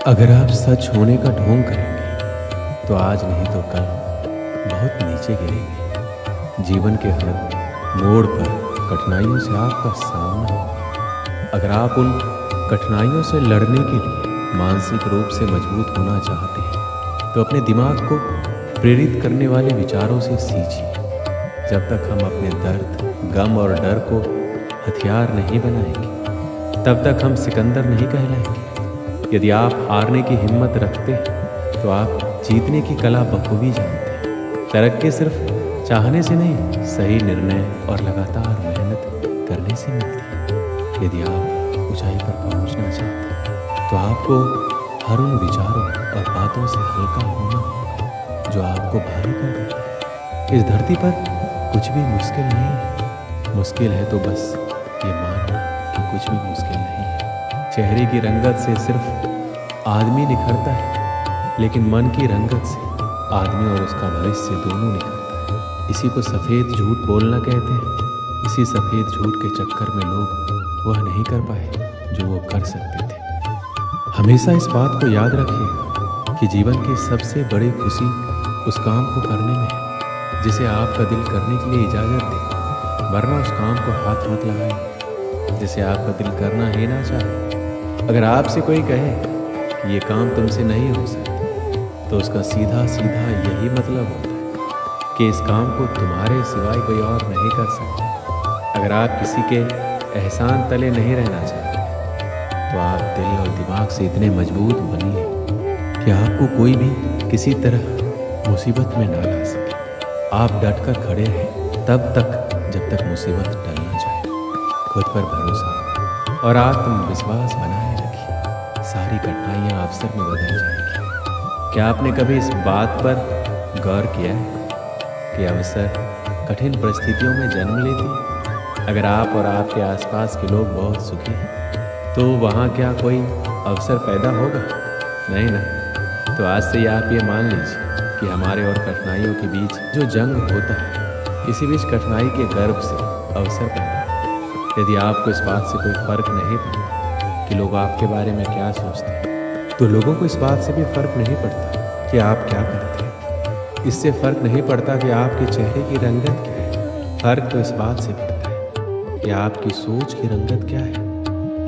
अगर आप सच होने का ढोंग करेंगे तो आज नहीं तो कल बहुत नीचे गिरेंगे। जीवन के हर मोड़ पर कठिनाइयों से आपका सामना होगा। अगर आप उन कठिनाइयों से लड़ने के लिए मानसिक रूप से मजबूत होना चाहते हैं तो अपने दिमाग को प्रेरित करने वाले विचारों से सींचिए। जब तक हम अपने दर्द, गम और डर को हथियार नहीं बनाएंगे तब तक हम सिकंदर नहीं कहलाएंगे। यदि आप हारने की हिम्मत रखते हैं तो आप जीतने की कला बखूबी जानते हैं। तरक्की सिर्फ चाहने से नहीं, सही निर्णय और लगातार मेहनत करने से मिलती है। यदि आप ऊंचाई पर पहुंचना चाहते हैं तो आपको हर उन विचारों और बातों से हल्का होना होगा जो आपको भारी कर देते हैं। इस धरती पर कुछ भी मुश्किल नहीं है। मुश्किल है तो बस ये मानना कि कुछ भी मुश्किल नहीं है। चेहरे की रंगत से सिर्फ आदमी निखरता है, लेकिन मन की रंगत से आदमी और उसका भविष्य दोनों निखरता है। इसी को सफ़ेद झूठ बोलना कहते हैं। इसी सफ़ेद झूठ के चक्कर में लोग वह नहीं कर पाए जो वो कर सकते थे। हमेशा इस बात को याद रखिए कि जीवन की सबसे बड़ी खुशी उस काम को करने में है जिसे आपका दिल करने के लिए इजाज़त दे, वरना उस काम को हाथ मत लगाइए जिसे आपका दिल करना ही ना चाहे। अगर आपसे कोई कहे कि ये काम तुमसे नहीं हो सकता तो उसका सीधा सीधा यही मतलब होता है कि इस काम को तुम्हारे सिवाय कोई और नहीं कर सकता। अगर आप किसी के एहसान तले नहीं रहना चाहते तो आप दिल और दिमाग से इतने मजबूत बनिए कि आपको कोई भी किसी तरह मुसीबत में ना ला सके। आप डटकर खड़े रहें तब तक जब तक मुसीबत टल ना जाए। खुद पर भरोसा और आत्मविश्वास बनाए रखिए। सारी घटनाएं अवसर में बदल जाएंगी। क्या आपने कभी इस बात पर गौर किया है कि अवसर कठिन परिस्थितियों में जन्म लेती है? अगर आप और आपके आसपास के लोग बहुत सुखी हैं तो वहाँ क्या कोई अवसर पैदा होगा? नहीं ना। तो आज से आप ये मान लीजिए कि हमारे और कठिनाइयों के बीच जो जंग होता है, इसी बीच कठिनाई के गर्भ से अवसर पैदा। यदि आपको इस बात से कोई फर्क नहीं पड़ता कि लोग आपके बारे में क्या सोचते हैं तो लोगों को इस बात से भी फर्क नहीं पड़ता कि आप क्या करते हैं। इससे फर्क नहीं पड़ता कि आपके चेहरे की रंगत क्या है। फर्क तो इस बात से पड़ता है कि आपकी सोच की रंगत क्या है।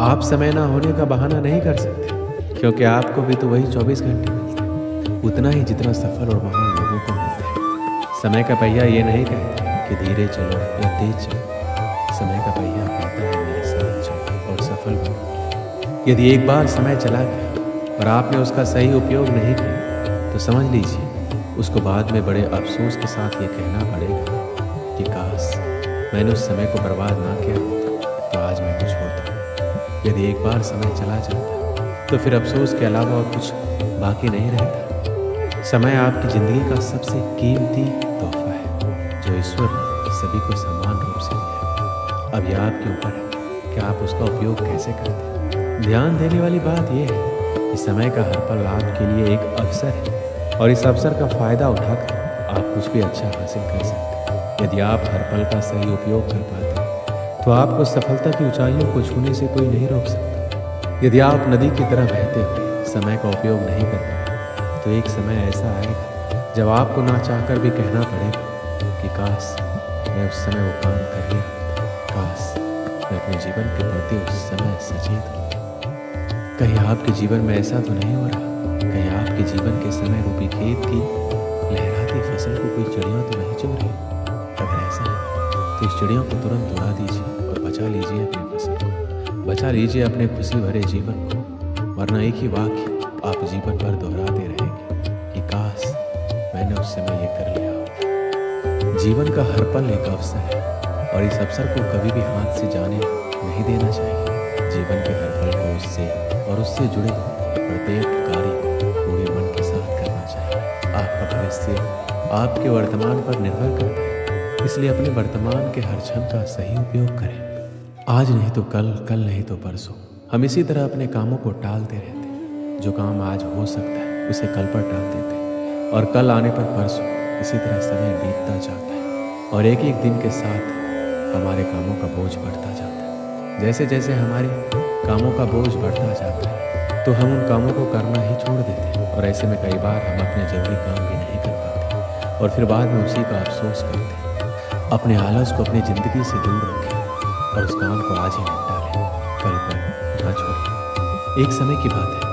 आप समय ना होने का बहाना नहीं कर सकते, क्योंकि आपको भी तो वही 24 घंटे मिलते हैं, उतना ही जितना सफल और महान लोगों को मिलता है। समय का पहिया ये नहीं कहता कि धीरे चलो या तेज चलो। समय का पहिया कहता है मेरे साथ चलो और सफल बनो। यदि एक बार समय चला गया और आपने उसका सही उपयोग नहीं किया तो समझ लीजिए उसको बाद में बड़े अफसोस के साथ ये कहना पड़ेगा कि काश मैंने उस समय को बर्बाद ना किया होता तो आज मैं कुछ होता। यदि एक बार समय चला जाता तो फिर अफसोस के अलावा और कुछ बाकी नहीं रहता। समय आपकी ज़िंदगी का सबसे कीमती तोहफा है जो ईश्वर ने सभी को समान रूप से दिया। अब यह आपके ऊपर है कि आप उसका उपयोग कैसे करते हैं। ध्यान देने वाली बात यह है कि समय का हर पल आपके लिए एक अवसर है और इस अवसर का फ़ायदा उठाकर आप कुछ भी अच्छा हासिल कर सकते हैं। यदि आप हर पल का सही उपयोग कर पाते हैं तो आपको सफलता की ऊंचाइयों को छूने से कोई नहीं रोक सकता। यदि आप नदी की तरह बहते हुए समय का उपयोग नहीं कर पाते तो एक समय ऐसा आएगा जब आपको ना चाहकर भी कहना पड़ेगा कि काश मैं उस समय वो काम कर लिया, काश मैं अपने जीवन के प्रति उस समय सचेत हूँ। कहीं आपके जीवन में ऐसा तो नहीं हो रहा? कहीं आपके जीवन के समय रूपी खेत की लहराती फसल को कोई चिड़िया तो नहीं चोर रही? अगर ऐसा है तो इस चिड़ियों को तुरंत उड़ा दीजिए और बचा लीजिए अपनी फसल को, बचा लीजिए अपने खुशी भरे जीवन को, वरना एक ही वाक्य आप जीवन भर दोहराते रहेंगे कि काश मैंने उस समय ये कर लिया। जीवन का हर पल एक अवसर है और इस अवसर को कभी भी हाथ से जाने नहीं देना चाहिए। जीवन के हर पल को उससे और उससे जुड़े प्रत्येक कार्य को पूरे मन के साथ करना चाहिए। आपका भविष्य आपके वर्तमान पर निर्भर करता है, इसलिए अपने वर्तमान के हर क्षण का सही उपयोग करें। आज नहीं तो कल, कल नहीं तो परसों हम इसी तरह अपने कामों को टालते रहते हैं। जो काम आज हो सकता है उसे कल पर टाल देते हैं और कल आने पर परसों। इसी तरह समय बीतता जाता है और एक एक दिन के साथ हमारे कामों का बोझ बढ़ता जाता है। जैसे जैसे हमारे कामों का बोझ बढ़ता जाता है तो हम उन कामों को करना ही छोड़ देते हैं और ऐसे में कई बार हम अपने जरूरी काम भी नहीं कर पाते और फिर बाद में उसी का अफसोस करते हैं। अपने आलस को अपनी ज़िंदगी से दूर रखें और उस काम को आज ही निपटा लें, कल पर ना छोड़ें। एक समय की बात है,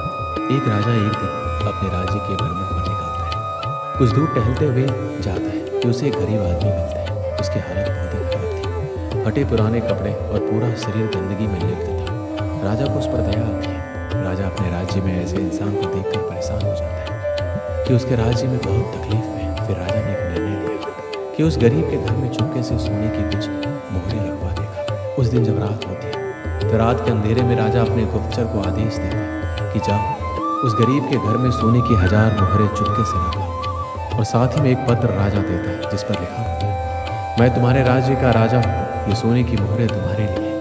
एक राजा एक दिन अपने राज्य के भ्रमण पर निकलता है। कुछ दूर टहलते हुए जाता है कि उसे एक गरीब आदमी मिलता है। उसकी हालत बहुत ही खराब थी, फटे पुराने कपड़े और पूरा शरीर गंदगी में लिप्त था। राजा को उस पर दया आती है। राजा अपने राज्य में ऐसे इंसान को देखकर परेशान हो जाता है कि उसके राज्य में बहुत तकलीफ में। फिर राजा ने एक निर्णय लिया कि उस गरीब के घर में चुपके से सोने की कुछ मोहरें लगवा देगा। उस दिन जब रात होती है तो रात के अंधेरे में राजा अपने गुप्तचर को आदेश देता है कि जाओ उस गरीब के घर में सोने की 1000 मोहरें चुपके से रखो। और साथ ही में एक पत्र राजा देता है जिस पर लिखा होता है, मैं तुम्हारे राज्य का राजा हूँ, ये सोने की मोहरें तुम्हारे लिए।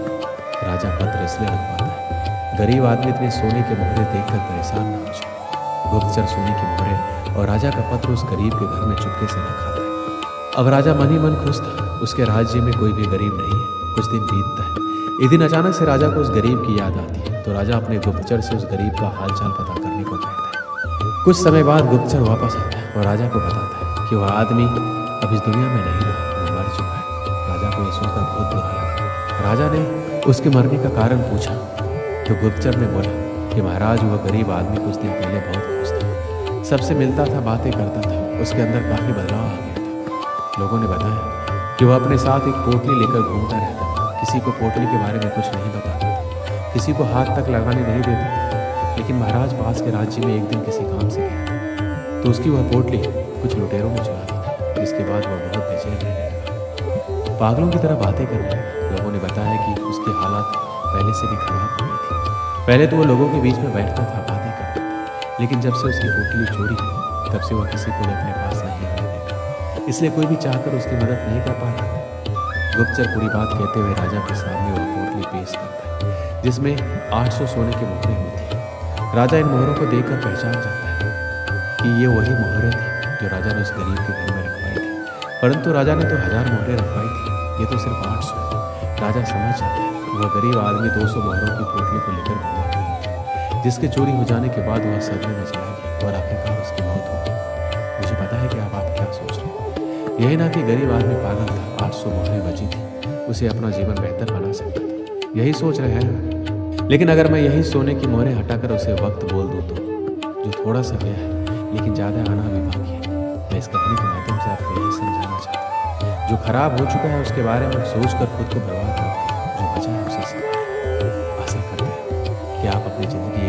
राजा पत्र इसलिए रखवाता है गरीब आदमी इतने सोने के मोहरे देखकर परेशान न हो जाए। गुप्तचर सोने की मोहरे और राजा का पत्र उस गरीब के घर में चुपके से रखा था। अब राजा मन ही मन खुश था, उसके राज्य में कोई भी गरीब नहीं है। कुछ दिन बीतता है। एक दिन अचानक से राजा को उस गरीब की याद आती है तो राजा अपने गुप्तचर से उस गरीब का हालचाल पता करने को कहता है। कुछ समय बाद गुप्तचर वापस आता है और राजा को बताता है कि वह आदमी अब इस दुनिया में नहीं रहा, वो मर चुका है। राजा को यह सुनकर बहुत बुरा लगा। राजा ने उसके मरने का कारण पूछा तो गुप्तचर ने बोला कि महाराज वह गरीब आदमी कुछ दिन पहले बहुत खुश था, सबसे मिलता था, बातें करता था, उसके अंदर काफ़ी बदलाव आ गया था। लोगों ने बताया कि वह अपने साथ एक पोटली लेकर घूमता रहता था, किसी को पोटली के बारे में कुछ नहीं बताता था, किसी को हाथ तक लगाने नहीं देता था। लेकिन महाराज पास के राज्य में एक दिन किसी काम से गया था तो उसकी वह पोटली कुछ लुटेरों ने चुरा ली, जिसके बाद वह बहुत बेचैन रहने लगा, पागलों की तरह बातें करने लगा। लोगों ने बताया कि उसकी हालत पहले से भी खराब हो गई थी। पहले तो वो लोगों के बीच में बैठता था, बातें करता था, लेकिन जब से उसकी पोटली चोरी हुई तब से वह किसी को भी अपने पास नहीं आने देता, इसलिए कोई भी चाहकर उसकी मदद नहीं कर पा रहा था। गुप्तचर पूरी बात कहते हुए राजा के सामने वह पोटली पेश करता है जिसमें 800 सोने की मोहरें होती हैं। राजा इन मोहरों को देखकर पहचान जाता है कि ये वही मोहरें थी जो राजा ने उस गरीब के घर में रखवाई थी, परंतु राजा ने तो 1000 मोहरें रखवाई थी, ये तो सिर्फ 800। राजा समझ जाता है वह गरीब आदमी 200 मोहरों की पोटली को लेकर घूमा करता था, जिसके चोरी हो जाने के बाद वह सदमे में चला गया और आखिरकार उसकी मौत हो गई। मुझे पता है कि आप क्या सोच रहे हैं। यही ना कि गरीब आदमी पागल था, 800 मोहरें बची थी, उसे अपना जीवन बेहतर बना सकता था, यही सोच रहे हैं। लेकिन अगर मैं यही सोने की मोहरें हटाकर उसे वक्त बोल दूँ तो जो थोड़ा सा गया है लेकिन ज़्यादा आना भी बाकी है। मैं इस कहानी के माध्यम से आपको यही समझाना चाहता हूँ, जो खराब हो चुका है उसके बारे में सोचकर खुद को बर्बाद मत करें, जो बचा है उसे संभालें। आशा करते हैं कि आप अपनी ज़िंदगी